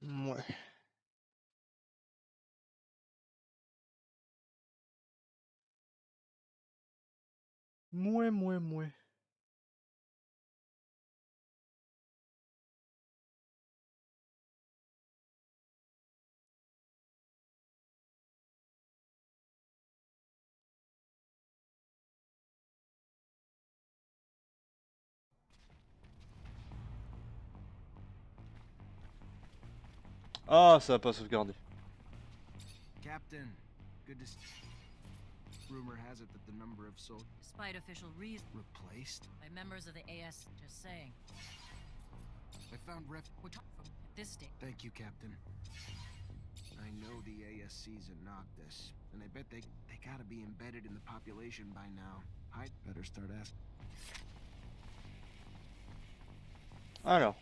Ouais. Mouais, mouais, mouais. Ah, ça va pas sauvegarder. Captain, good to see. Rumor has it that the number of soldiers, Despite official reason, replaced. by members of the AS, just saying. I found ref. We're talking from at this stage. Thank you, Captain. I know the ASC's at Noctis, and I bet they gotta be embedded in the population by now. I'd better start asking. Alors.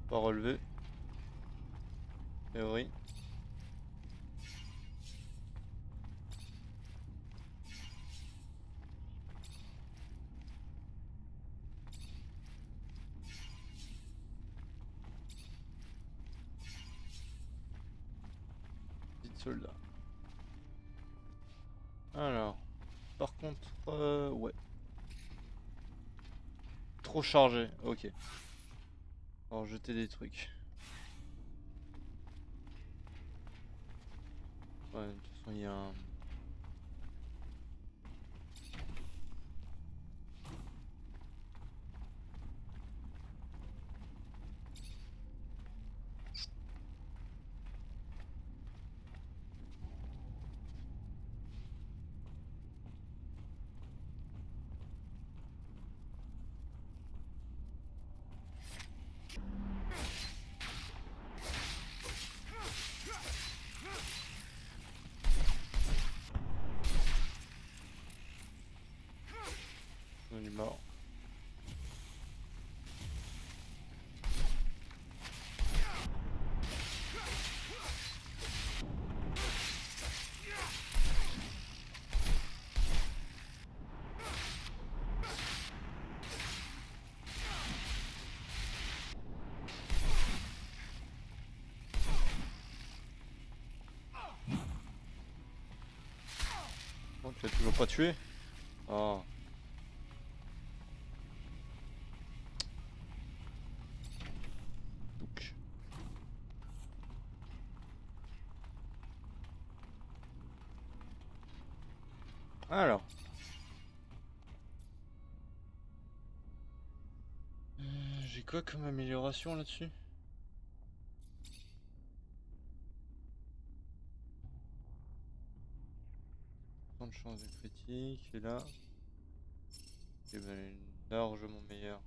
Pas relevé. Théorie. Petite soldat. Alors. Par contre, ouais. Trop chargé, ok. Alors jeter des trucs. Ouais, de toute façon il y a un... On est mort. Bon, tu l'as toujours pas tué? Oh. Donc. Alors. J'ai quoi comme amélioration là-dessus? Tant de chance de critique, et là. Et ben, elle est largement meilleure.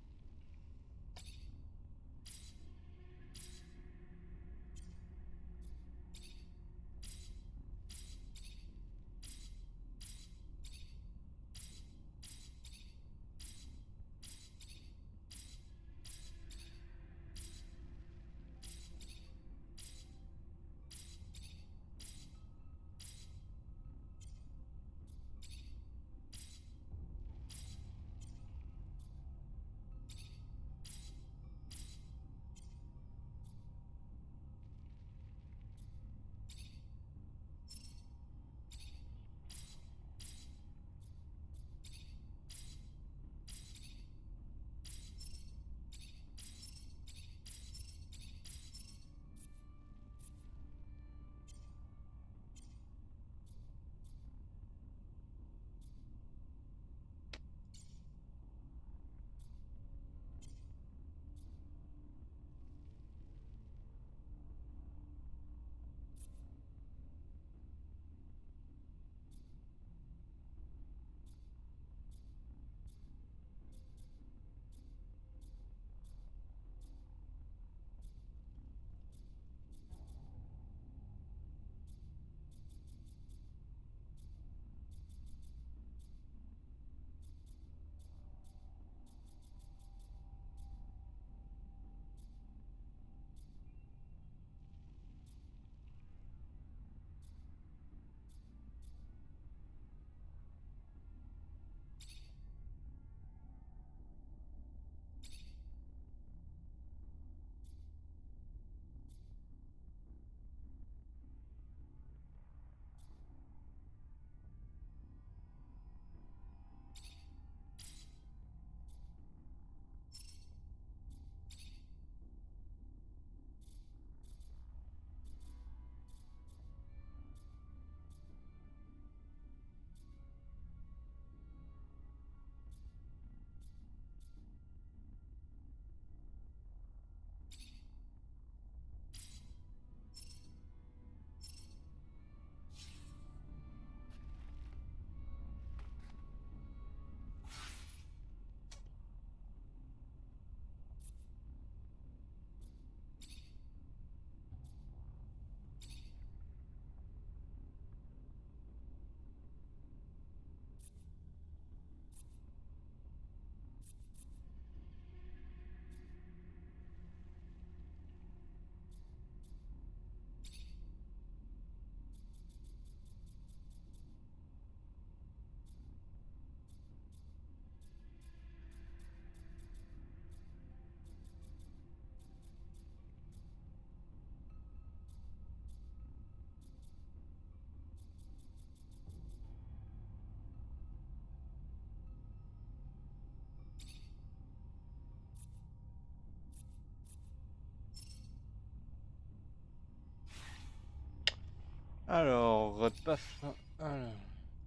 Alors, paf. Alors,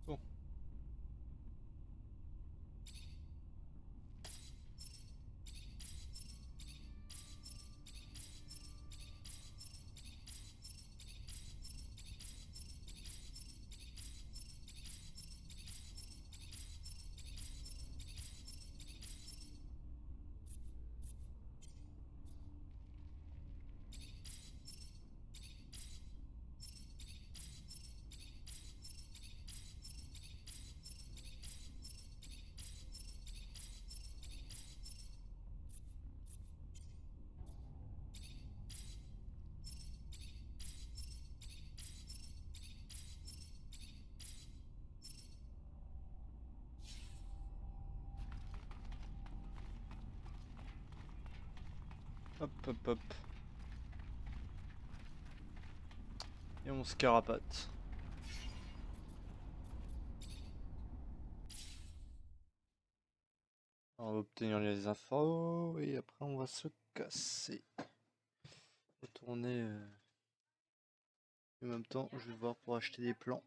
bon. Hop, hop, hop. Et on se carapate. On va obtenir les infos et après on va se casser. Retourner. En même temps, je vais voir pour acheter des plans.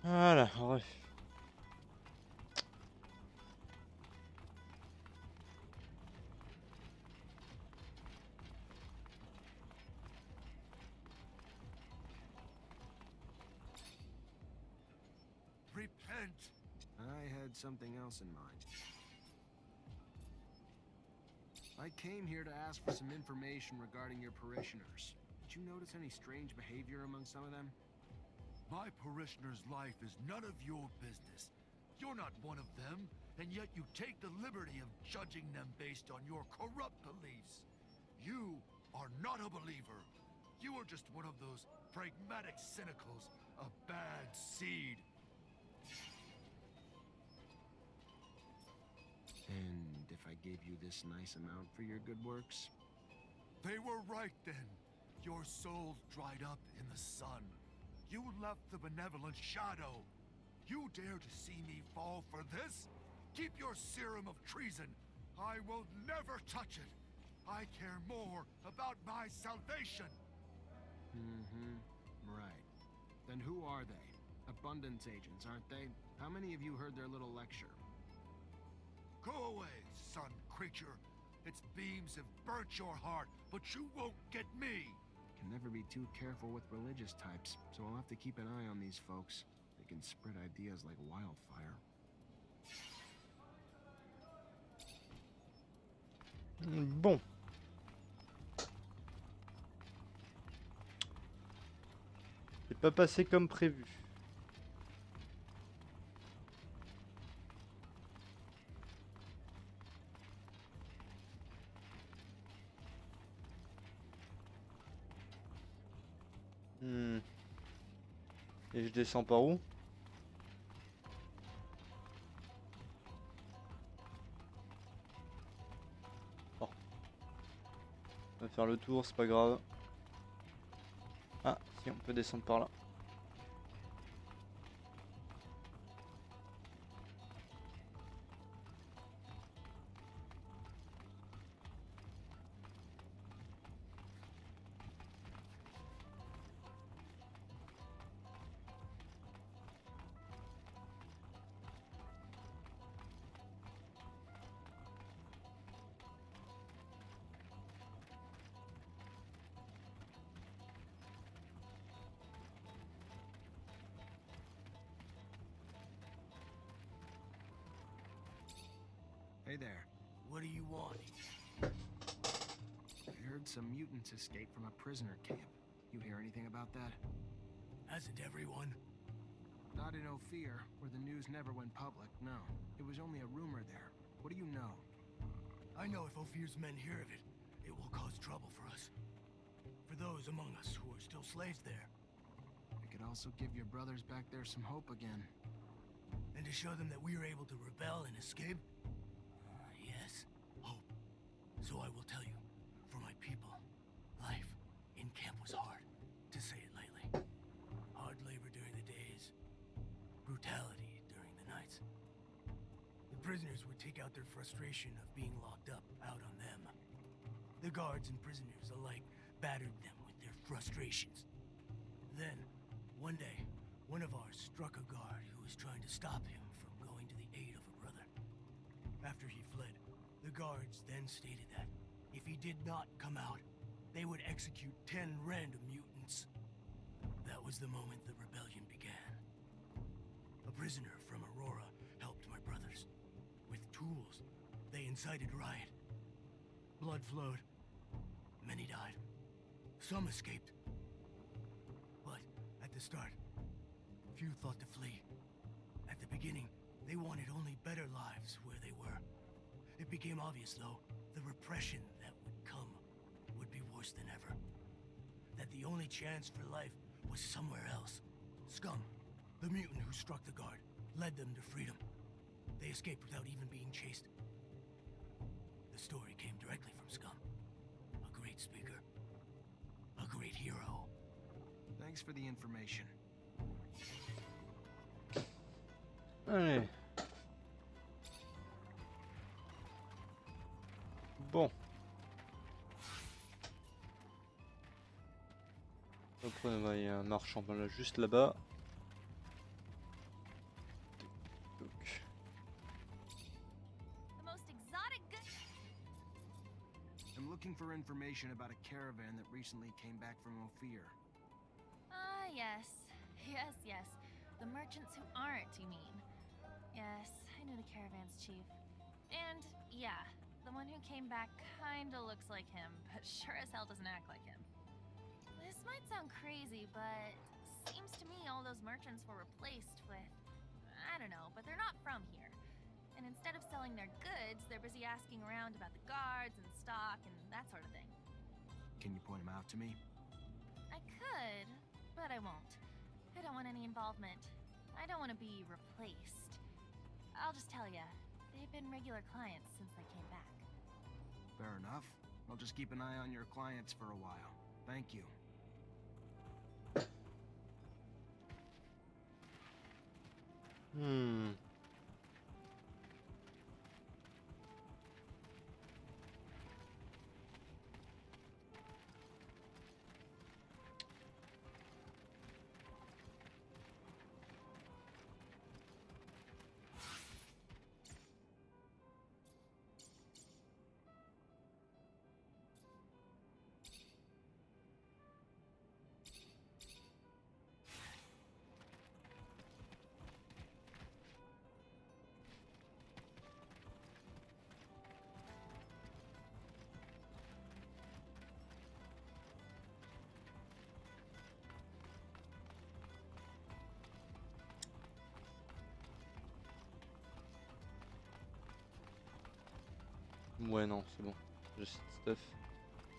Voilà, ouais. Repent! I had something else in mind. I came here to ask for some information regarding your parishioners. Did you notice any strange behavior among some of them? My parishioner's life is none of your business. You're not one of them, and yet you take the liberty of judging them based on your corrupt beliefs. You are not a believer. You are just one of those pragmatic cynicals, a bad seed. And if I gave you this nice amount for your good works? They were right then. Your souls dried up in the sun. You left the benevolent shadow. You dare to see me fall for this? Keep your serum of treason. I will never touch it. I care more about my salvation. Mm-hmm. Right. Then who are they? Abundance agents, aren't they? How many of you heard their little lecture? Go away, sun creature. Its beams have burnt your heart, but you won't get me. Can never be too careful with religious types, so I'll have to keep an eye on these folks. They can spread ideas like wildfire. Bon. C'est pas passé comme prévu. Et je descends par où? Oh. On va faire le tour, c'est pas grave. Ah, si, on peut descendre par là. Hey there. What do you want? I heard some mutants escaped from a prisoner camp. You anything about that? Hasn't everyone? Not in Ophir, where the news never went public, no. It was only a rumor there. What do you know? I know if Ophir's men hear of it, it will cause trouble for us. For those among us who are still slaves there. It could also give your brothers back there some hope again. And to show them that we are able to rebel and escape? Yes, hope. So I will tell you, for my people, life in camp was hard, to say it lightly. Hard labor during the days, brutality during the nights. The prisoners would take out their frustration of being locked up out on them. The guards and prisoners alike battered them with their frustrations. Then, one day, one of ours struck a guard who was trying to stop him from going to the aid of a brother. After he fled, the guards then stated that if he did not come out, they would execute 10 random mutants. That was the moment the rebellion began. A prisoner from Aurora helped my brothers. With tools, they incited riot. Blood flowed. Many died. Some escaped. But at the start, few thought to flee. At the beginning, they wanted only better lives where they were. It became obvious, though, the repression that would come would be worse than ever. That the only chance for life was somewhere else. Scum, the mutant who struck the guard, led them to freedom. They escaped without even being chased. The story came directly from Scum. A great speaker. A great hero. Thanks for the information. Allez. Bon. Après, il y a un marchand là, juste là-bas. Donc. The most exotic good. I'm looking for information about a caravan that recently came back from Ophir. Ah, yes. Yes. The merchants who aren't, you mean? Yes, I knew the caravan's chief. And, yeah, the one who came back kinda looks like him, but sure as hell doesn't act like him. This might sound crazy, but seems to me all those merchants were replaced with... I don't know, but they're not from here. And instead of selling their goods, they're busy asking around about the guards and stock and that sort of thing. Can you point them out to me? I could, but I won't. I don't want any involvement. I don't want to be replaced. I'll just tell ya, they've been regular clients since they came back. Fair enough. I'll just keep an eye on your clients for a while. Thank you. Ouais, non, c'est bon. J'ai cette stuff.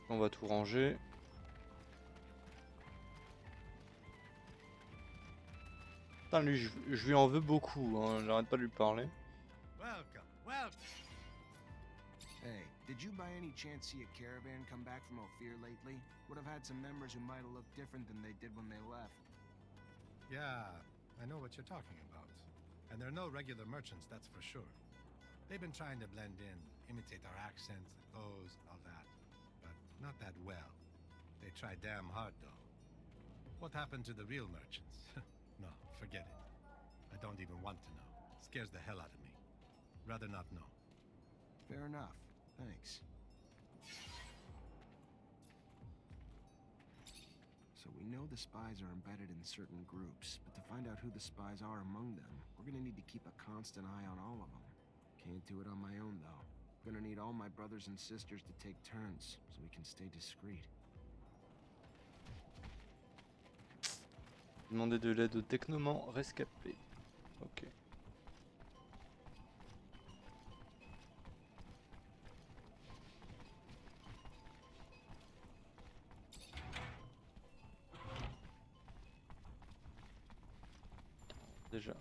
On va tout ranger. Putain, lui, je lui en veux beaucoup, hein. J'arrête pas de lui parler. Welcome. Hey, did you by any chance see a caravan come back from Ophir lately? Would have had some members who might have looked different than they did when they left. Yeah, I know what you're talking about. And they're no regular merchants, that's for sure. They've been trying to blend in, imitate our accents, the pose, and all that. But not that well. They try damn hard, though. What happened to the real merchants? No, forget it. I don't even want to know. It scares the hell out of me. Rather not know. Fair enough. Thanks. So we know the spies are embedded in certain groups, but to find out who the spies are among them, we're gonna need to keep a constant eye on all of them. Can't do it on my own, though. Gonna need all my brothers and sisters to take turns, so we can stay discreet. Demander de l'aide aux technomans rescapés. Ok. Déjà.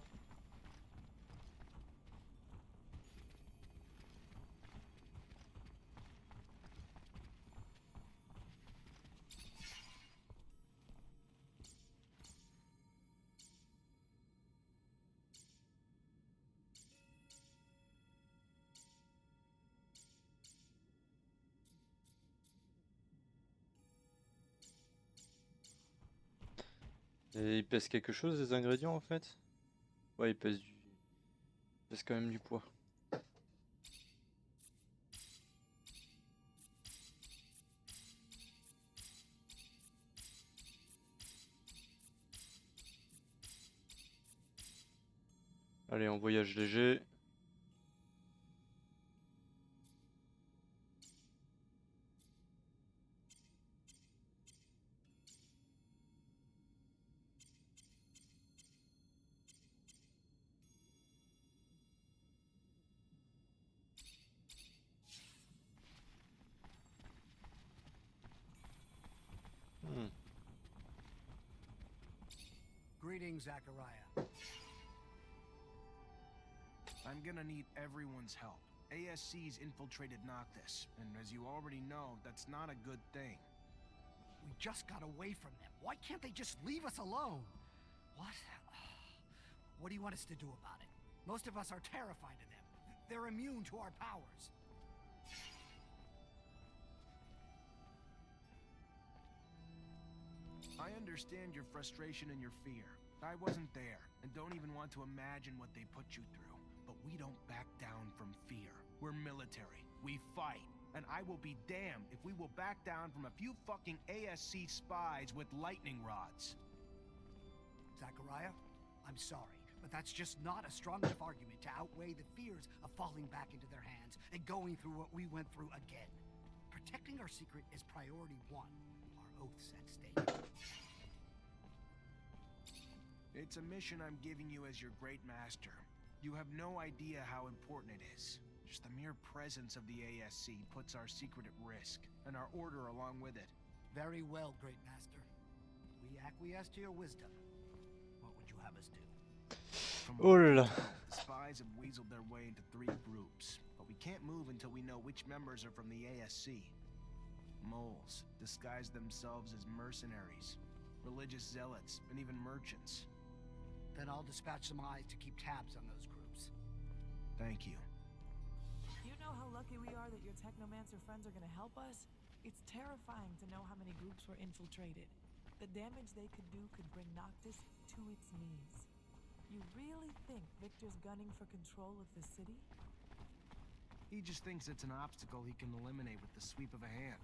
Et ils pèsent quelque chose, les ingrédients, en fait? Ouais, ils pèsent ils pèsent quand même du poids. Allez, en voyage léger. Hmm. Greetings, Zachariah. I'm gonna need everyone's help. ASC's infiltrated Noctis, and as you already know, that's not a good thing. We just got away from them. Why can't they just leave us alone? What? What do you want us to do about it? Most of us are terrified of them. They're immune to our powers. I understand your frustration and your fear. I wasn't there, and don't even want to imagine what they put you through. But we don't back down from fear. We're military. We fight. And I will be damned if we will back down from a few fucking ASC spies with lightning rods. Zachariah, I'm sorry, but that's just not a strong enough argument to outweigh the fears of falling back into their hands and going through what we went through again. Protecting our secret is priority one. Our oath's at stake. It's a mission I'm giving you as your great master. You have no idea how important it is. Just the mere presence of the ASC puts our secret at risk, and our order along with it. Very well, Great Master. We acquiesce to your wisdom. What would you have us do? From Oh what I là là. can tell, the spies have weaseled their way into 3 groups, but we can't move until we know which members are from the ASC. Moles disguise themselves as mercenaries, religious zealots, and even merchants. Then I'll dispatch some eyes to keep tabs on those groups. Thank you. You know how lucky we are that your technomancer friends are gonna help us? It's terrifying to know how many groups were infiltrated. The damage they could do could bring Noctis to its knees. You really think Victor's gunning for control of the city? He just thinks it's an obstacle he can eliminate with the sweep of a hand.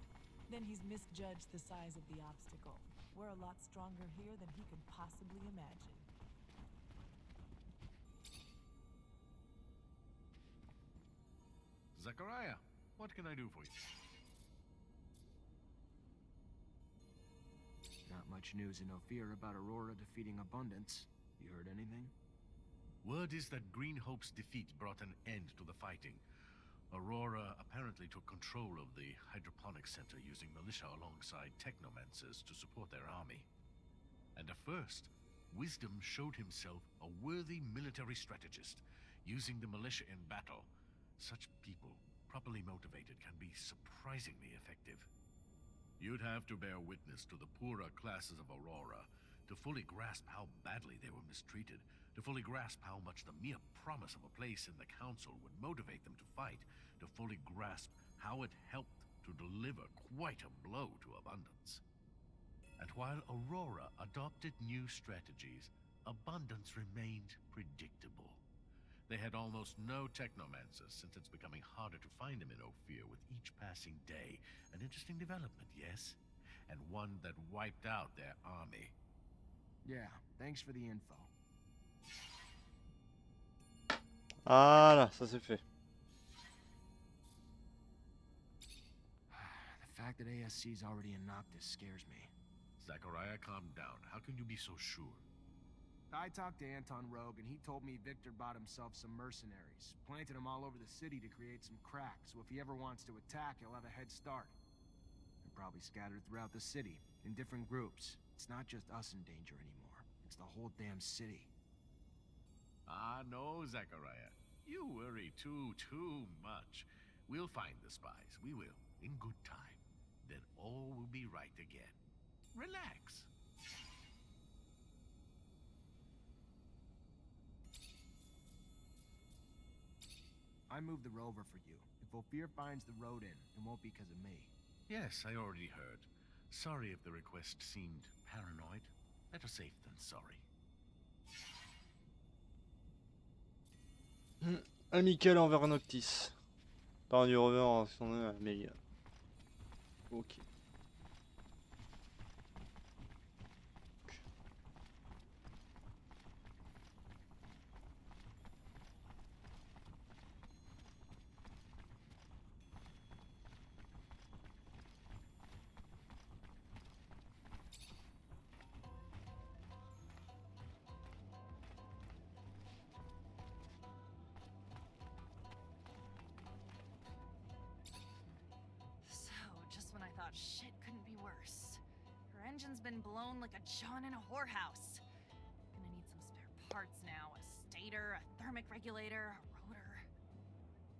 Then he's misjudged the size of the obstacle. We're a lot stronger here than he could possibly imagine. Zachariah, what can I do for you? Not much news in Ophir about Aurora defeating Abundance. You heard anything? Word is that Green Hope's defeat brought an end to the fighting. Aurora apparently took control of the hydroponics center using militia alongside technomancers to support their army. And at first, Wisdom showed himself a worthy military strategist, using the militia in battle. Such people, properly motivated, can be surprisingly effective. You'd have to bear witness to the poorer classes of Aurora to fully grasp how badly they were mistreated, to fully grasp how much the mere promise of a place in the council would motivate them to fight, to fully grasp how it helped to deliver quite a blow to Abundance. And while Aurora adopted new strategies, Abundance remained predictable. They had almost no technomancers, since it's becoming harder to find them in Ophir with each passing day. An interesting development, yes? And one that wiped out their army. Yeah, thanks for the info. Voilà, ça c'est fait. The fact that ASC's already in Noctis scares me. Zachariah, calm down. How can you be so sure? I talked to Anton Rogue, and he told me Victor bought himself some mercenaries, planted them all over the city to create some cracks, so if he ever wants to attack, he'll have a head start. They're probably scattered throughout the city, in different groups. It's not just us in danger anymore. It's the whole damn city. Ah, no, Zachariah. You worry too much. We'll find the spies. We will, in good time. Then all will be right again. Relax. I moved the rover for you. If Ophir finds the road in, it won't be because of me. Yes, I already heard. Sorry if the request seemed paranoid. Better safe than sorry. Amical envers Noctis. Par du rover en son nom à Amelia. Ok. So, just when I thought shit couldn't be worse, her engine's been blown like a John in a whorehouse. Gonna need some spare parts now, a stator, a thermic regulator, a rotor.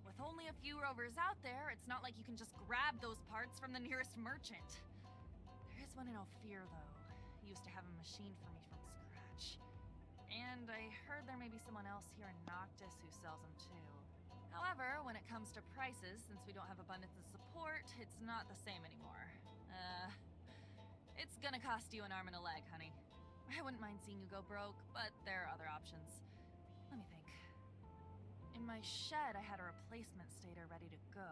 With only a few rovers out there, it's not like you can just grab those parts from the nearest merchant. There is one in Ophir, though. He used to have a machine for me from scratch. And I heard there may be someone else here in Noctis who sells them too. However, when it comes to prices, since we don't have abundance of support, it's not the same anymore. It's gonna cost you an arm and a leg, honey. I wouldn't mind seeing you go broke, but there are other options. Let me think. In my shed, I had a replacement stator ready to go.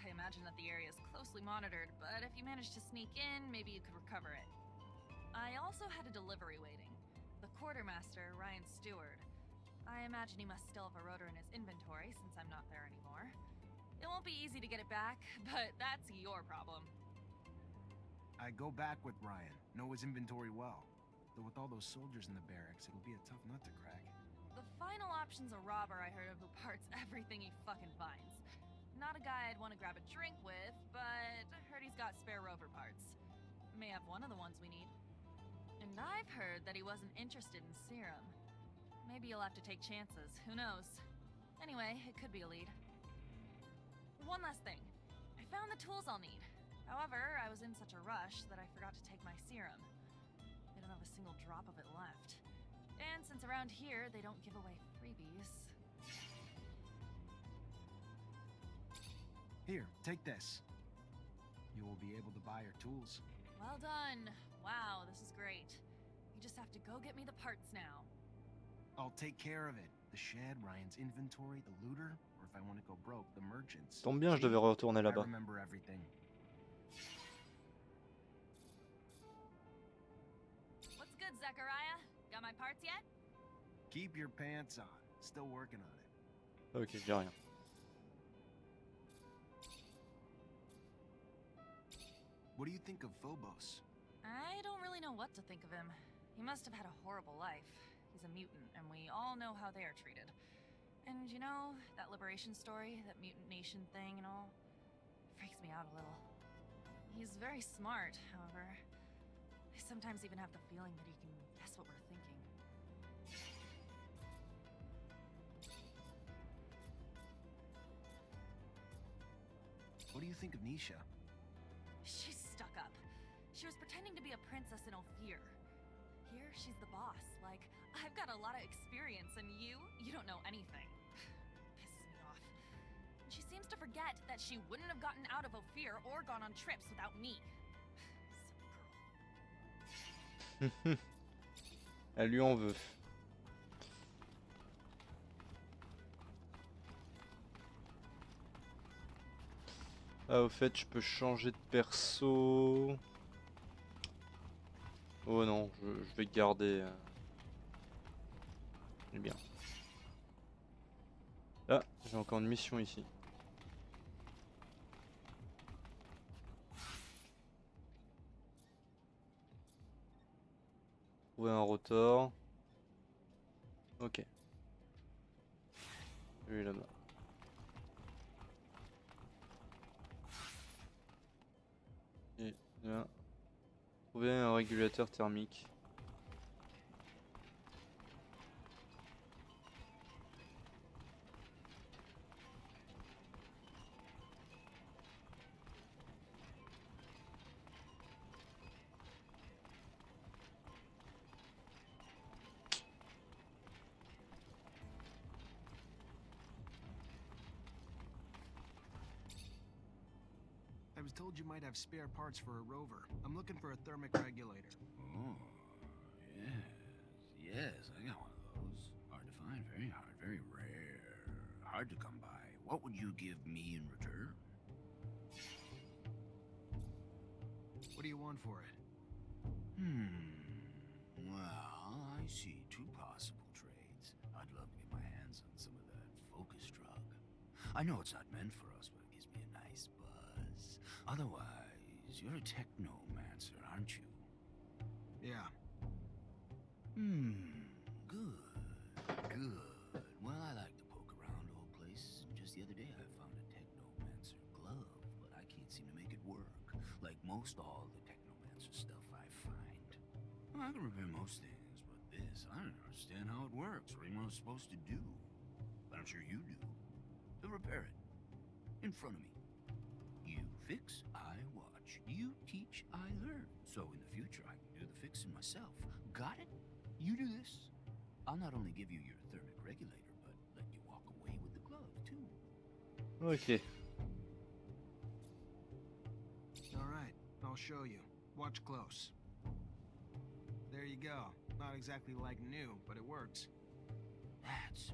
I imagine that the area is closely monitored, but if you manage to sneak in, maybe you could recover it. I also had a delivery waiting. The quartermaster, Ryan Stewart. I imagine he must still have a rotor in his inventory since I'm not there anymore. It won't be easy to get it back, but that's your problem. I go back with Ryan, know his inventory well. Though with all those soldiers in the barracks, it'll be a tough nut to crack. The final option's a robber I heard of who parts everything he fucking finds. Not a guy I'd want to grab a drink with, but I heard he's got spare rover parts. May have one of the ones we need. And I've heard that he wasn't interested in serum. Maybe you'll have to take chances, who knows? Anyway, it could be a lead. One last thing. I found the tools I'll need. However, I was in such a rush that I forgot to take my serum. I don't have a single drop of it left. And since around here they don't give away freebies... Here, take this. You will be able to buy your tools. Well done. Wow, this is great. You just have to go get me the parts now. I'll take care of it. The shed, Ryan's inventory, the looter, or if I want to go broke, the merchants. Tombe bien, je devais retourner I là-bas. remember everything. What's good, Zachariah? Got my parts yet? Keep your pants on. Still working on it. Ok, j'ai rien. What do you think of Phobos? I don't really know what to think of him. He must have had a horrible life. He's a mutant, and we all know how they are treated. And you know, that liberation story, that mutant nation thing and all, freaks me out a little. He's very smart, however. I sometimes even have the feeling that he can guess what we're thinking. What do you think of Nisha? She's stuck up. She was pretending to be a princess in Ophir. Here, she's the boss. Like, I've got a lot of experience, and you don't know anything. Pisses me off. And she seems to forget that she wouldn't have gotten out of Ophir or gone on trips without me. Silly girl. Elle lui en veut. Ah, au fait, je peux changer de perso. Oh non, je vais garder. C'est bien. Là, j'ai encore une mission ici. Trouver un rotor. Ok. Lui là-bas. Et là, trouver un régulateur thermique. I was told you might have spare parts for a rover. I'm looking for a thermic regulator. Oh, yes. Yes, I got one of those. Hard to find, very hard, very rare. Hard to come by. What would you give me in return? What do you want for it? Well, I see two possible trades. I'd love to get my hands on some of that focus drug. I know it's not meant for us, but it gives me a nice buzz. Otherwise, you're a technomancer, aren't you? Yeah. Good. Well, I like to poke around old places. Just the other day, I found a technomancer glove, but I can't seem to make it work. Like most all the technomancer stuff I find. Well, I can repair most things, but this, I don't understand how it works, or even what it's supposed to do. But I'm sure you do. So repair it. In front of me. You fix, I watch. You teach, I learn. So in the future, I can do the fixing myself. Got it? You do this. I'll not only give you your thermic regulator, but let you walk away with the glove, too. Ok. All right, I'll show you. Watch close. There you go. Not exactly like new, but it works. That's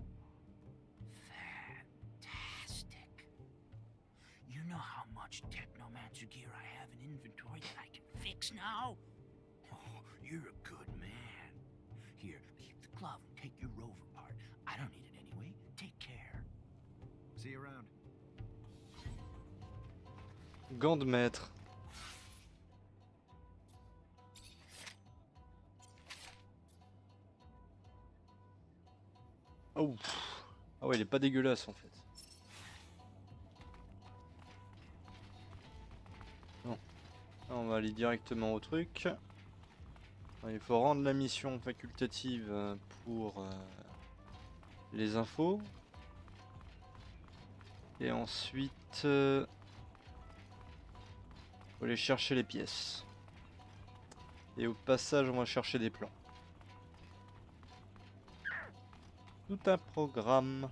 fantastic. You know how much technomancer gear I have in inventory that I can fix now? Oh, you're a good man. Here, keep the glove and take your rover part. I don't need it anyway. Take care. See you around. Gants de maître. Oh. Ah ouais, il est pas dégueulasse en fait. Non. Là, on va aller directement au truc. Il faut rendre la mission facultative pour les infos. Et ensuite, faut aller chercher les pièces. Et au passage, on va chercher des plans. Tout un programme.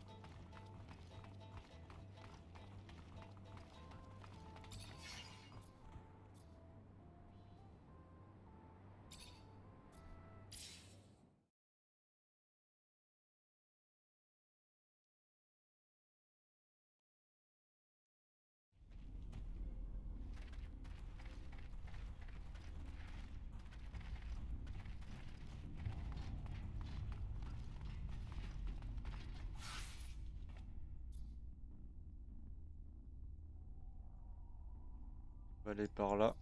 On va aller par là.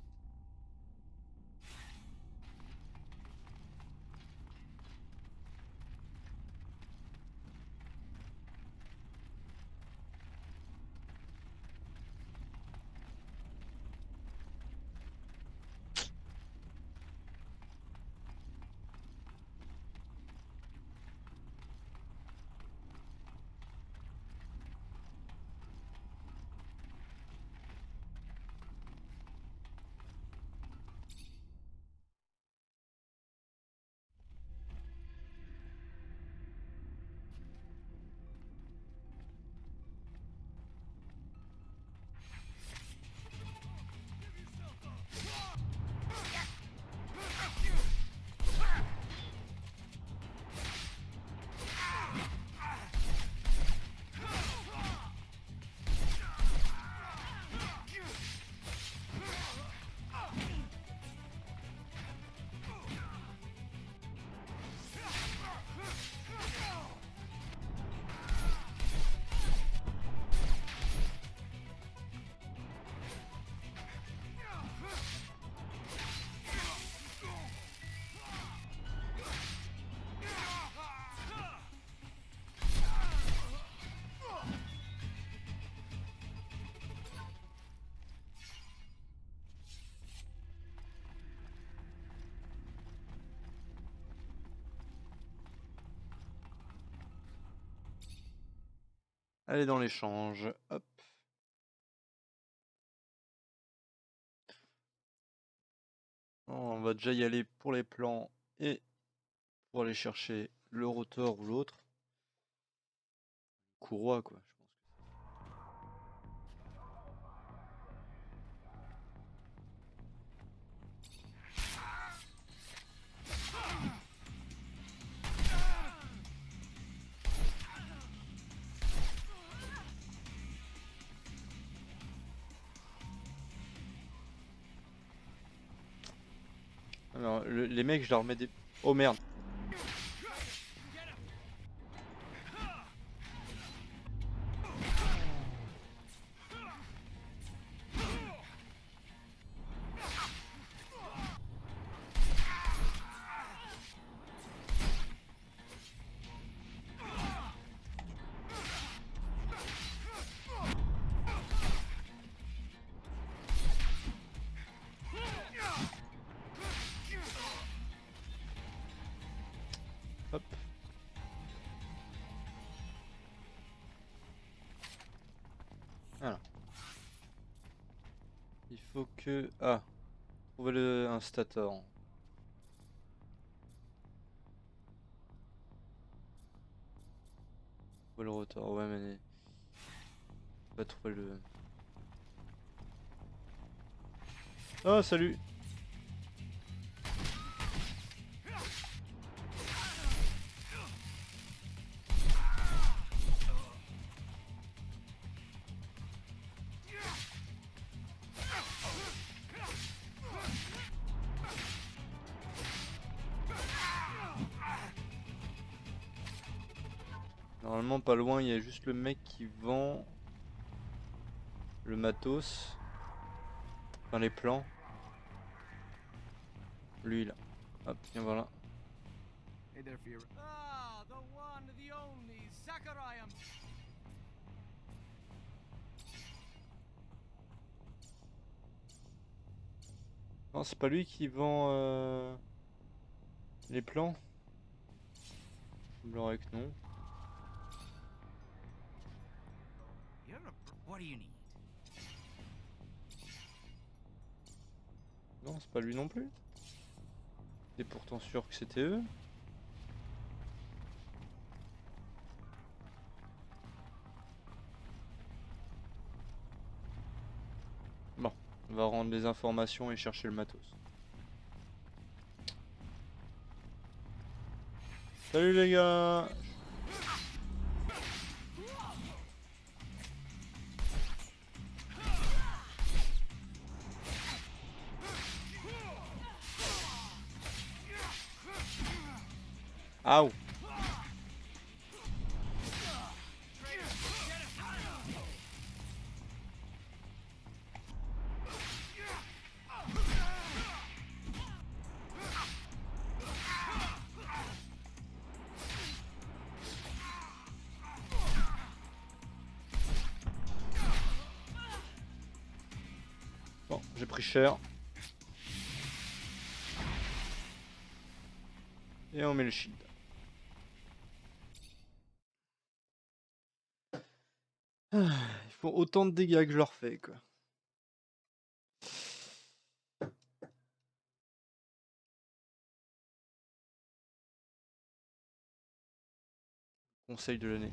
Allez dans l'échange. Hop. On va déjà y aller pour les plans et pour aller chercher le rotor ou l'autre. Courroie quoi, je pense. Alors, les mecs, je leur mets des... Oh merde. Hop. Voilà. Il faut que... Ah. Trouver un stator. Trouver le rotor. Ouais, mais... On va trouver le... Oh, salut. Normalement, pas loin, il y a juste le mec qui vend le matos. Enfin, les plans. Lui, là. Hop, tiens, voilà. Hey there, Fiora. Ah, the one, the only, Sakurai. Non, c'est pas lui qui vend les plans. Il semblerait que non. What do you need? Non, c'est pas lui non plus. T'es pourtant sûr que c'était eux. Bon, on va rendre les informations et chercher le matos. Salut les gars! Aouh! Bon, j'ai pris cher. Et on met le shield. Ils font autant de dégâts que je leur fais, quoi. Conseil de l'année.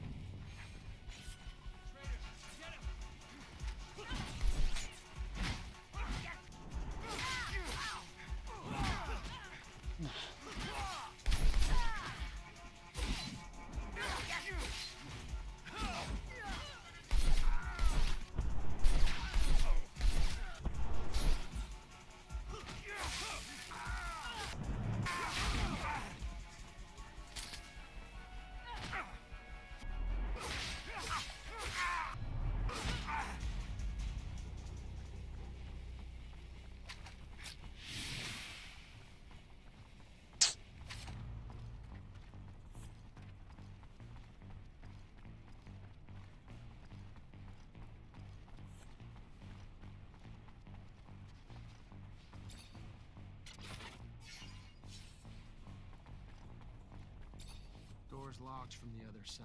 Door's locked from the other side.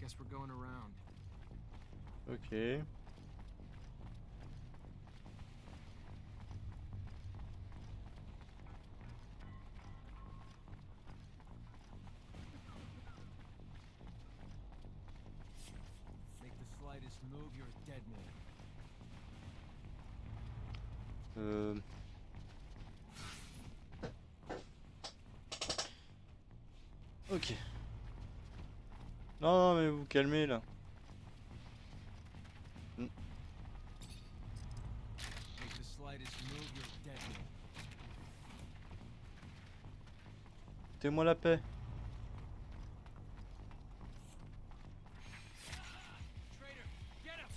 Guess we're going around. Ok. Make the slightest move, you're a dead man. Ok. Non, mais vous calmez là. Make the slightest move, you're a dead man. Foutez-moi la paix. Traitor, get him!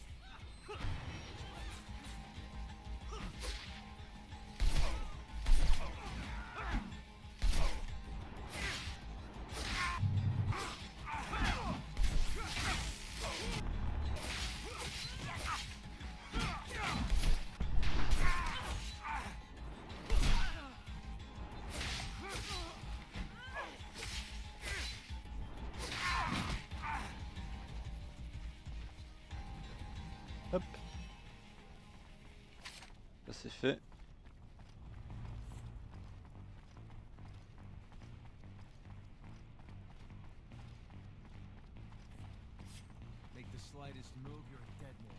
Hop. Ça c'est fait. Make the slightest move, you're a dead man.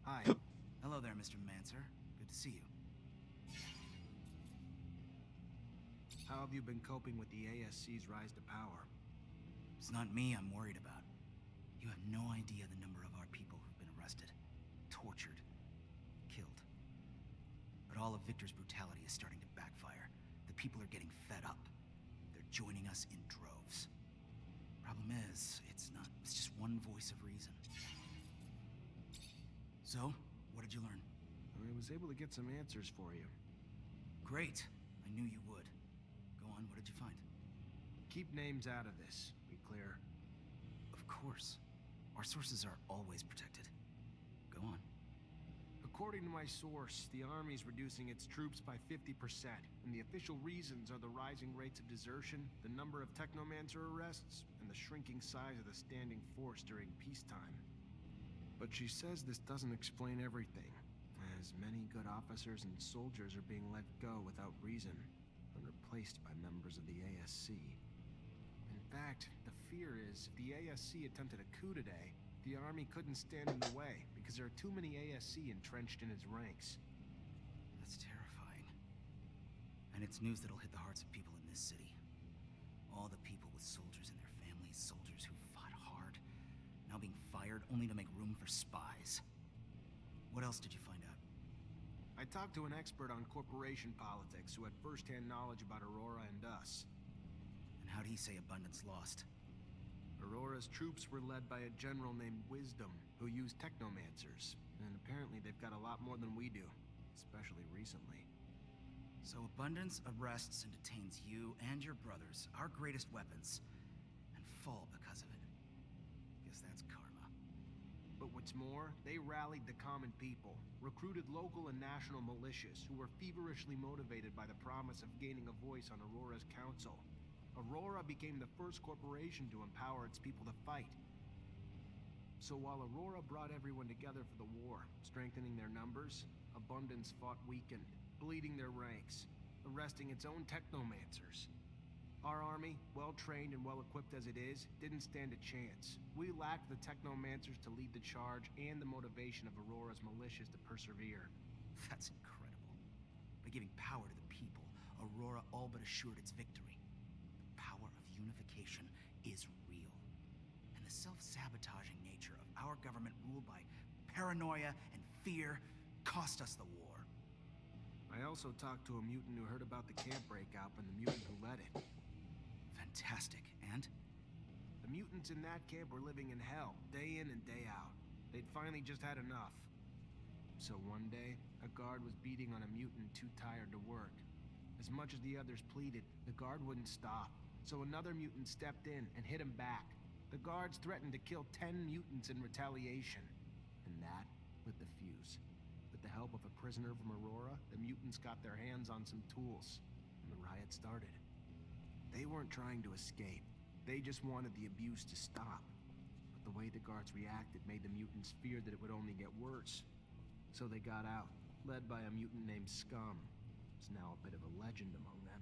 Hi. Hello there, Mr. Manser. Good to see you. How have you been coping with the ASC's rise to power? It's not me I'm worried about. You have no idea the number of our people who've been arrested, tortured, killed. But all of Victor's brutality is starting to backfire. The people are getting fed up. They're joining us in droves. Problem is, it's just one voice of reason. So, what did you learn? I was able to get some answers for you. Great. I knew you would. Go on, what did you find? Keep names out of this. Be clear. Of course. Our sources are always protected. Go on. According to my source, the army's reducing its troops by 50%, and the official reasons are the rising rates of desertion, the number of technomancer arrests, and the shrinking size of the standing force during peacetime. But she says this doesn't explain everything, as many good officers and soldiers are being let go without reason, and replaced by members of the ASC. In fact, the fear is if the ASC attempted a coup today, the army couldn't stand in the way, because there are too many ASC entrenched in its ranks. That's terrifying. And it's news that'll hit the hearts of people in this city. All the people with soldiers and their families, soldiers who fought hard, now being fired only to make room for spies. What else did you find out? I talked to an expert on corporation politics who had first-hand knowledge about Aurora and us. And how'd he say Abundance lost? Aurora's troops were led by a general named Wisdom, who used technomancers, and apparently they've got a lot more than we do, especially recently. So Abundance arrests and detains you and your brothers, our greatest weapons, and fall because of it. Guess that's karma. But what's more, they rallied the common people, recruited local and national militias who were feverishly motivated by the promise of gaining a voice on Aurora's council. Aurora became the first corporation to empower its people to fight. So while Aurora brought everyone together for the war, strengthening their numbers, Abundance fought weakened, bleeding their ranks, arresting its own technomancers. Our army, well-trained and well-equipped as it is, didn't stand a chance. We lacked the technomancers to lead the charge and the motivation of Aurora's militias to persevere. That's incredible. By giving power to the people, Aurora all but assured its victory. The power of unification is real. And the self-sabotaging nature of our government ruled by paranoia and fear cost us the war. I also talked to a mutant who heard about the camp breakout and the mutant who led it. Fantastic. And? The mutants in that camp were living in hell, day in and day out. They'd finally just had enough. So one day, a guard was beating on a mutant too tired to work. As much as the others pleaded, the guard wouldn't stop. So another mutant stepped in and hit him back. The guards threatened to kill 10 mutants in retaliation. And that lit the fuse. With the help of a prisoner from Aurora, the mutants got their hands on some tools, and the riot started. They weren't trying to escape. They just wanted the abuse to stop. But the way the guards reacted made the mutants fear that it would only get worse. So they got out, led by a mutant named Scum. It's now a bit of a legend among them.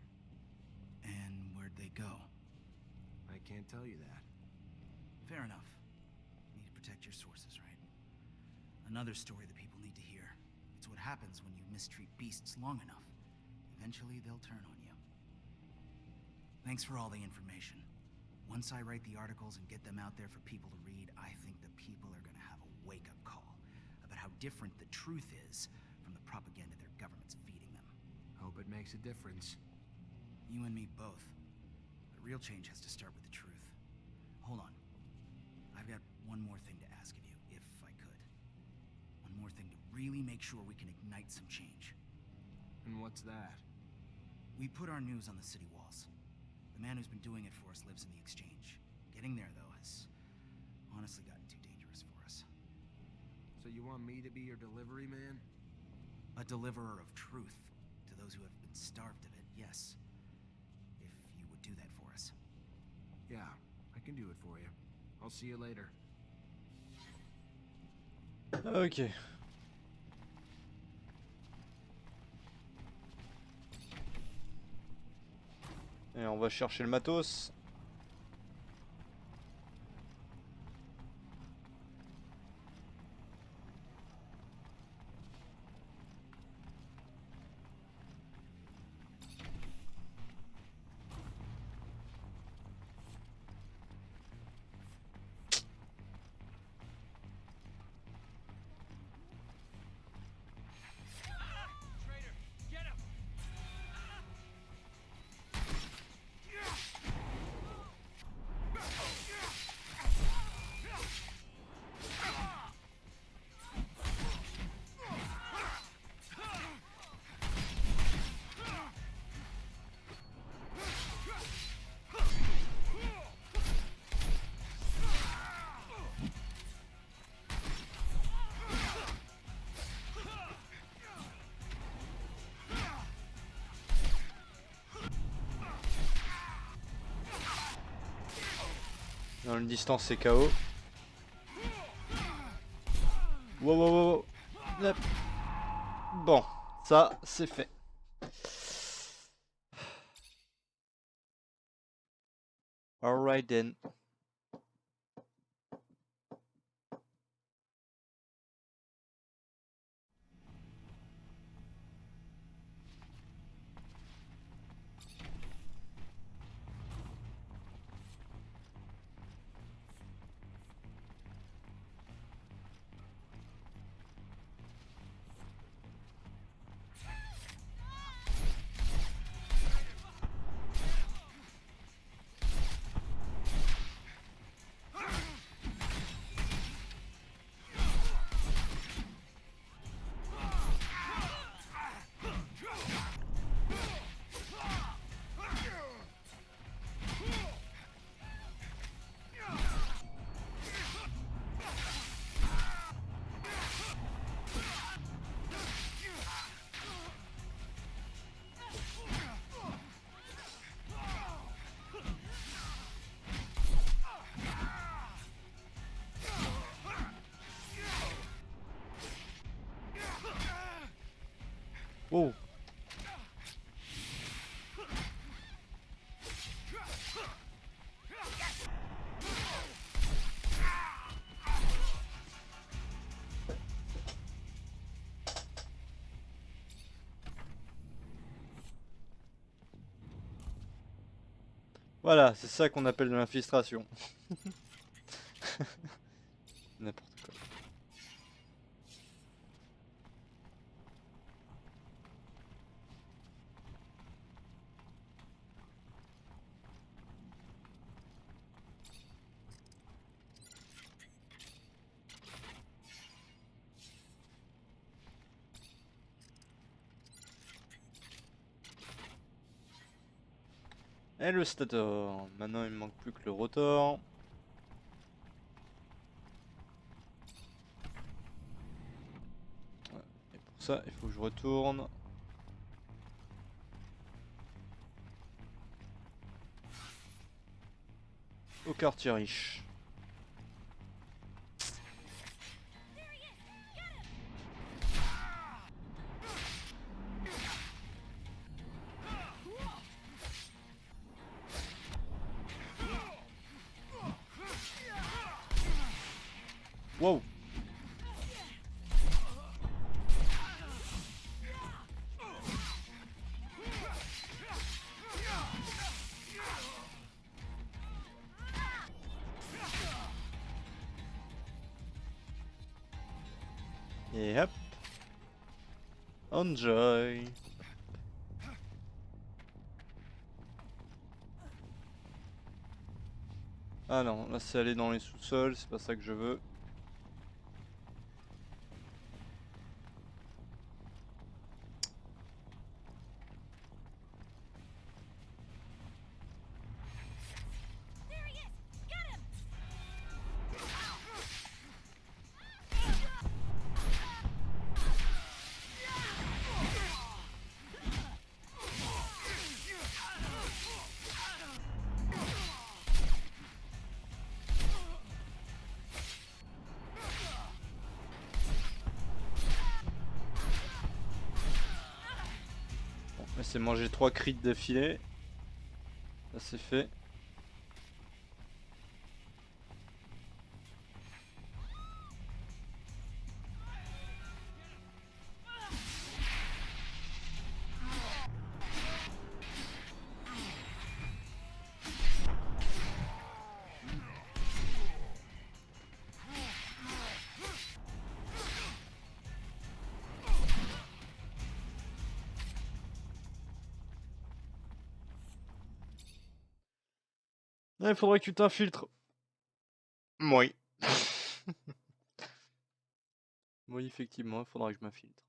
And where'd they go? I can't tell you that. Fair enough. Need to protect your sources, right? Another story that people need to hear. It's what happens when you mistreat beasts long enough. Eventually, they'll turn on you. Thanks for all the information. Once I write the articles and get them out there for people to read, I think the people are gonna have a wake-up call about how different the truth is from the propaganda their government's feeding them. Hope it makes a difference. You and me both. But real change has to start with the truth. Hold on. I've got one more thing to ask of you, if I could. One more thing to really make sure we can ignite some change. And what's that? We put our news on the city walls. The man who's been doing it for us lives in the exchange. Getting there, though, has honestly gotten too dangerous for us. So you want me to be your delivery man? A deliverer of truth to those who have been starved of it, yes. If you would do that for us. Yeah, I can do it for you. I'll see you later. Ok. Et on va chercher le matos. Dans une distance, c'est KO. Wow, wow, wow, wow. Hop. Bon, ça, c'est fait. Alright then. Wow. Voilà, c'est ça qu'on appelle de l'infiltration. N'importe quoi. Et le stator. Maintenant il me manque plus que le rotor. Et pour ça il faut que je retourne. Au quartier riche. Wow. Et hop. Enjoy. Ah non, là c'est aller dans les sous-sols, c'est pas ça que je veux. Là c'est manger 3 crits d'affilée. Ça c'est fait. Il faudrait que tu t'infiltres. Oui. Oui, effectivement, il faudra que je m'infiltre.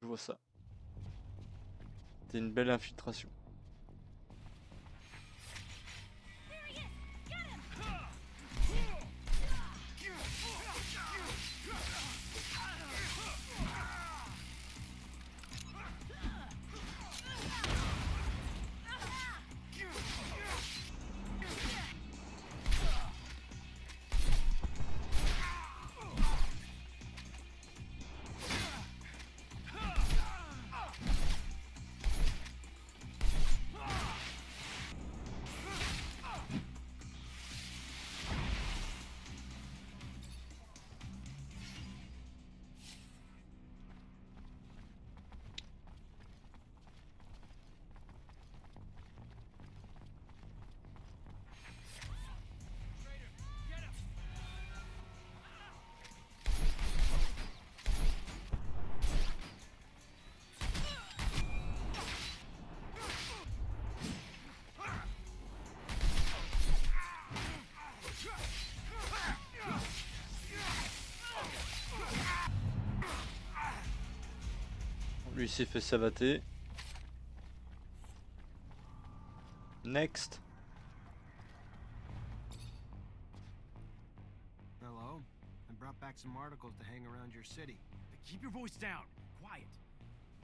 Je vois ça. C'est une belle infiltration. Lui s'est fait savater. Next. Hello? I brought back some articles to hang around your city. Keep your voice down. Quiet.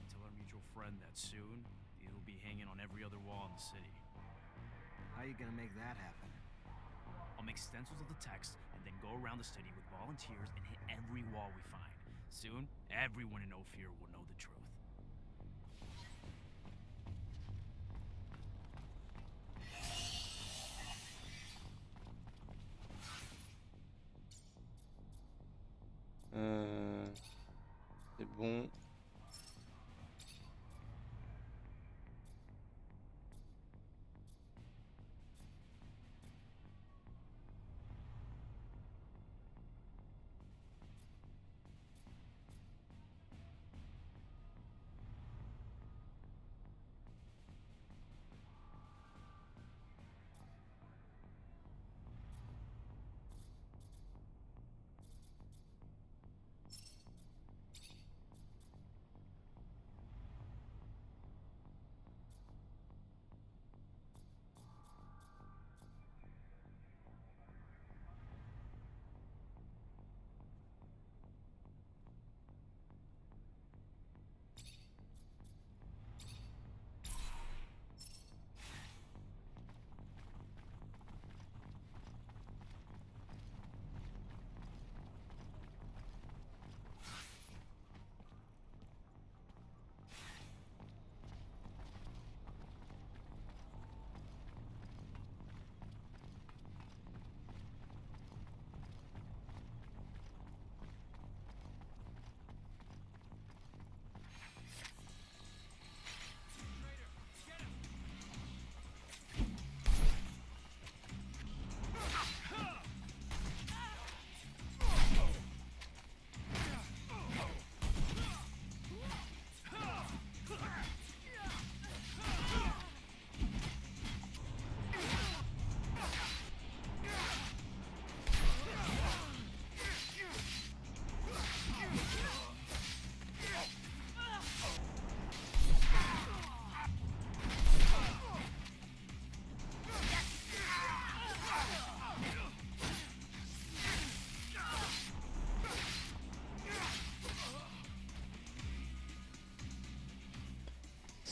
Tell our mutual friend that soon he'll be hanging on every other wall in the city. How you gonna make that happen? I'll make stencils of the text and then go around the city with volunteers and hit every wall we find. Soon, everyone in Ophir will know the truth. C'est bon.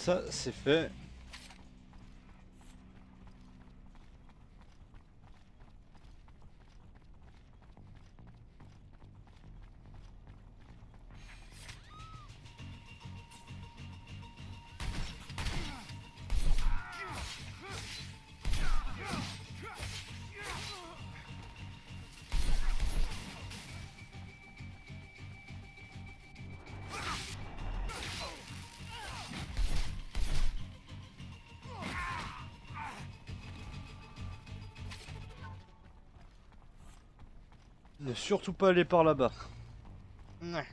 Ça, c'est fait. Ne surtout pas aller par là-bas. Ouais.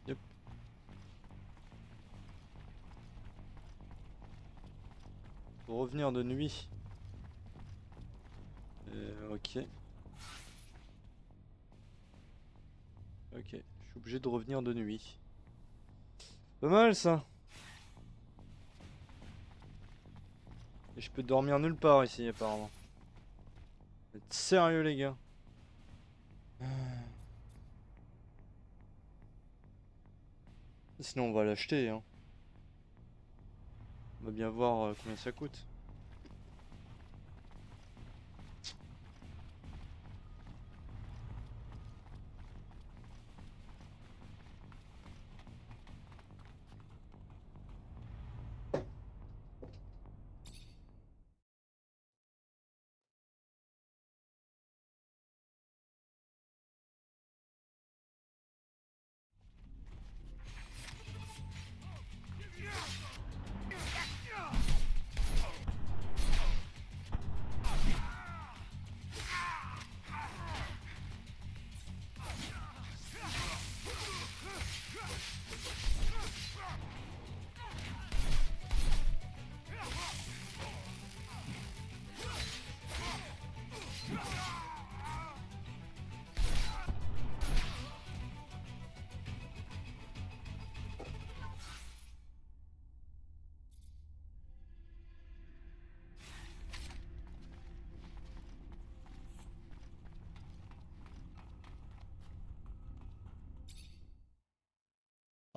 Yep. Faut revenir de nuit. Ok. Ok, je suis obligé de revenir de nuit. Pas mal ça. Et je peux dormir nulle part ici apparemment. Vous êtes sérieux les gars? Sinon on va l'acheter hein. On va bien voir combien ça coûte.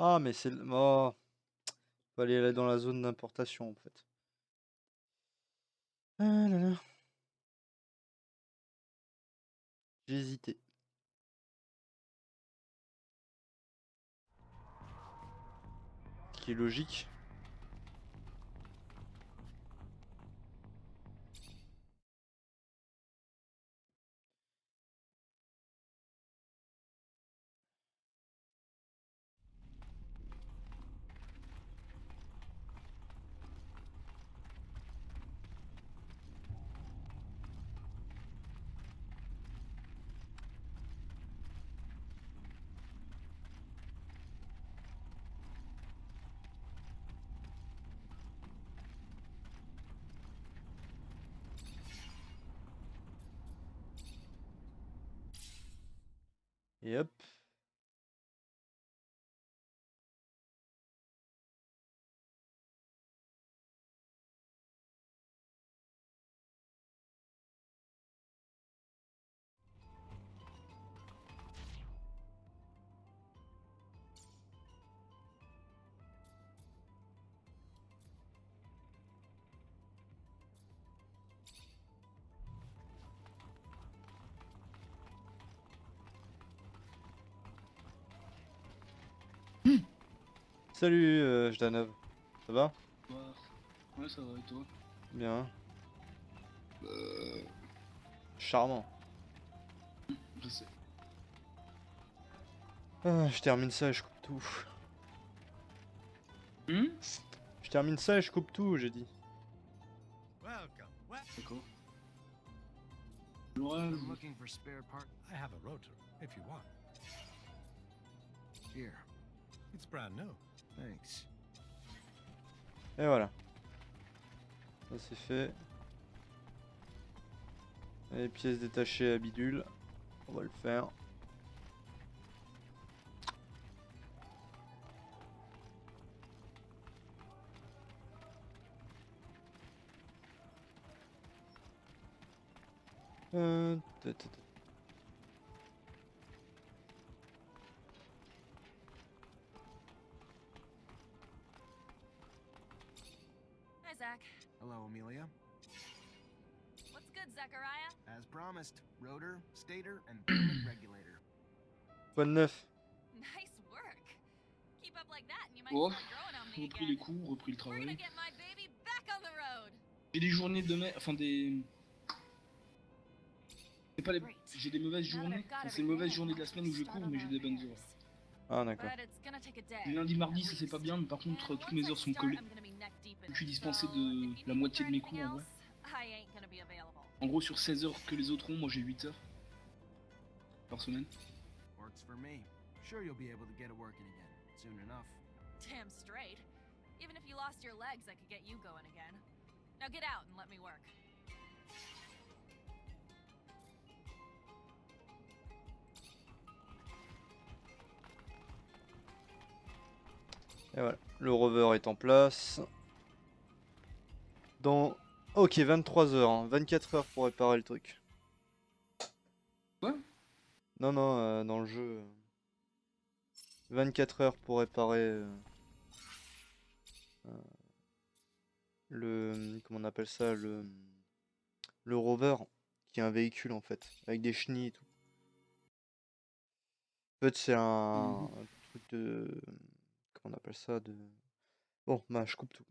Ah mais c'est... Oh. Fallait aller dans la zone d'importation en fait. Ah là là. J'ai hésité. Ce qui est logique. Et hop. Salut Jdanov. Ça va? Ouais, ça va et toi? Bien. Charmant. Je sais. Ah, je termine ça et je coupe tout. Je termine ça et je coupe tout, j'ai dit. Welcome. D'accord. Ouais, I'm looking for spare part. I have a rotor, if you want. Here, It's brand new. thanks. Et voilà. Ça c'est fait. Les pièces détachées à bidule. On va le faire. Hi, Zach. Hello, Amelia. What's good, Zachariah? As promised, rotor, stator, and permit regulator. Quoi de neuf? Nice work. Keep up like that and you might Oh, start growing on me repris les again. cours, repris le We're gonna travail. get my baby back on the road. J'ai des journées de mai, enfin des. C'est pas les. J'ai des mauvaises journées. Enfin, c'est les mauvaises journées de la semaine où je cours, mais j'ai des bonnes heures. Ah d'accord. But it's gonna take a day. Les lundis, mardis, ça c'est pas bien, mais par contre, toutes mes heures sont collées. Je suis dispensé de la moitié de mes cours en vrai. En gros, sur 16 heures que les autres ont, moi j'ai 8 heures par semaine. Works for me. Sure you'll be able to get it working again soon enough. Damn straight. Even if you lost your legs, I could get you going again. Now get out and let me work. Et voilà, le rover est en place. Dans... Ok, 23 heures, hein. 24 heures pour réparer le truc. Quoi? Non, non, dans le jeu. 24 heures pour réparer le... Comment on appelle ça? Le rover, qui est un véhicule en fait, avec des chenilles et tout. En fait, c'est un truc de... Comment on appelle ça? Bon, bah, je coupe tout.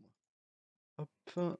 Hop.